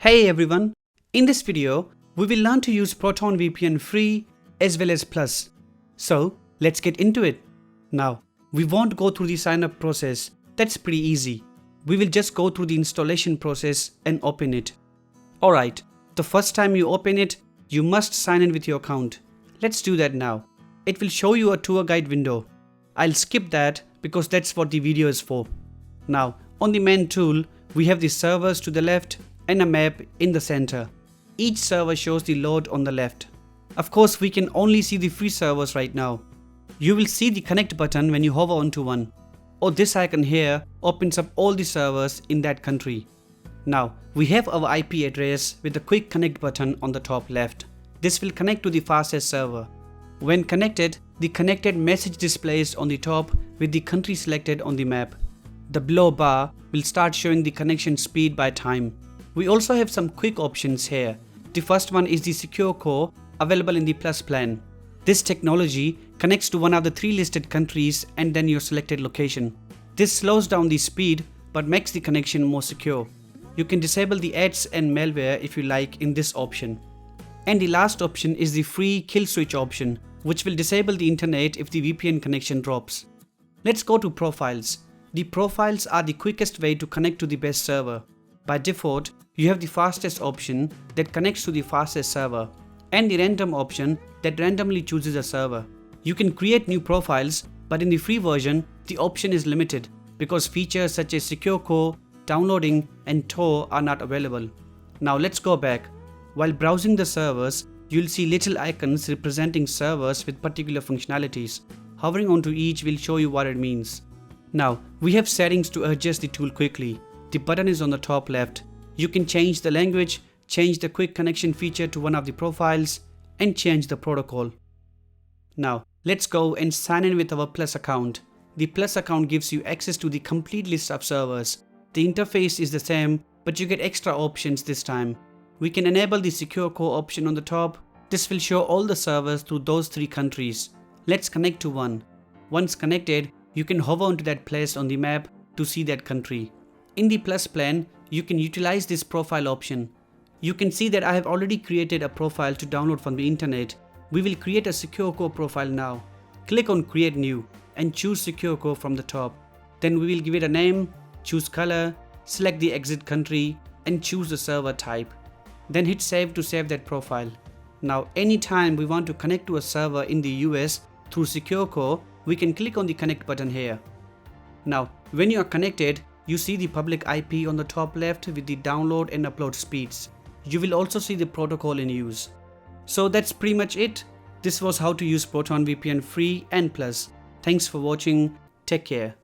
Hey everyone, in this video, we will learn to use ProtonVPN free as well as plus. So let's get into it. Now, we won't go through the sign up process, that's pretty easy. We will just go through the installation process and open it. Alright, the first time you open it, you must sign in with your account. Let's do that now. It will show you a tour guide window. I'll skip that because that's what the video is for. Now, on the main tool, we have the servers to the left and a map in the center. Each server shows the load on the left. Of course, we can only see the free servers right now. You will see the connect button when you hover onto one. Or this icon here opens up all the servers in that country. Now, we have our IP address with the quick connect button on the top left. This will connect to the fastest server. When connected, the connected message displays on the top with the country selected on the map. The below bar will start showing the connection speed by time. We also have some quick options here. The first one is the secure core available in the Plus plan. This technology connects to one of the 3 listed countries and then your selected location. This slows down the speed but makes the connection more secure. You can disable the ads and malware if you like in this option. And the last option is the free kill switch option, which will disable the internet if the VPN connection drops. Let's go to profiles. The profiles are the quickest way to connect to the best server. By default, you have the fastest option that connects to the fastest server and the random option that randomly chooses a server. You can create new profiles, but in the free version, the option is limited because features such as secure core, downloading and Tor are not available. Now let's go back. While browsing the servers, you'll see little icons representing servers with particular functionalities. Hovering onto each will show you what it means. Now, we have settings to adjust the tool quickly. The button is on the top left. You can change the language, change the quick connection feature to one of the profiles, and change the protocol. Now, let's go and sign in with our Plus account. The Plus account gives you access to the complete list of servers. The interface is the same, but you get extra options this time. We can enable the secure core option on the top. This will show all the servers through those 3 countries. Let's connect to one. Once connected, you can hover onto that place on the map to see that country. In the Plus plan, you can utilize this profile option. You can see that I have already created a profile to download from the internet. We will create a secure core profile now. Click on create new and choose secure core from the top. Then we will give it a name, choose color, select the exit country and choose the server type. Then hit save to save that profile. Now anytime we want to connect to a server in the US through secure core, we can click on the connect button here. Now when you are connected, you see the public IP on the top left with the download and upload speeds. You will also see the protocol in use. So that's pretty much it. This was how to use ProtonVPN free and plus. Thanks for watching. Take care.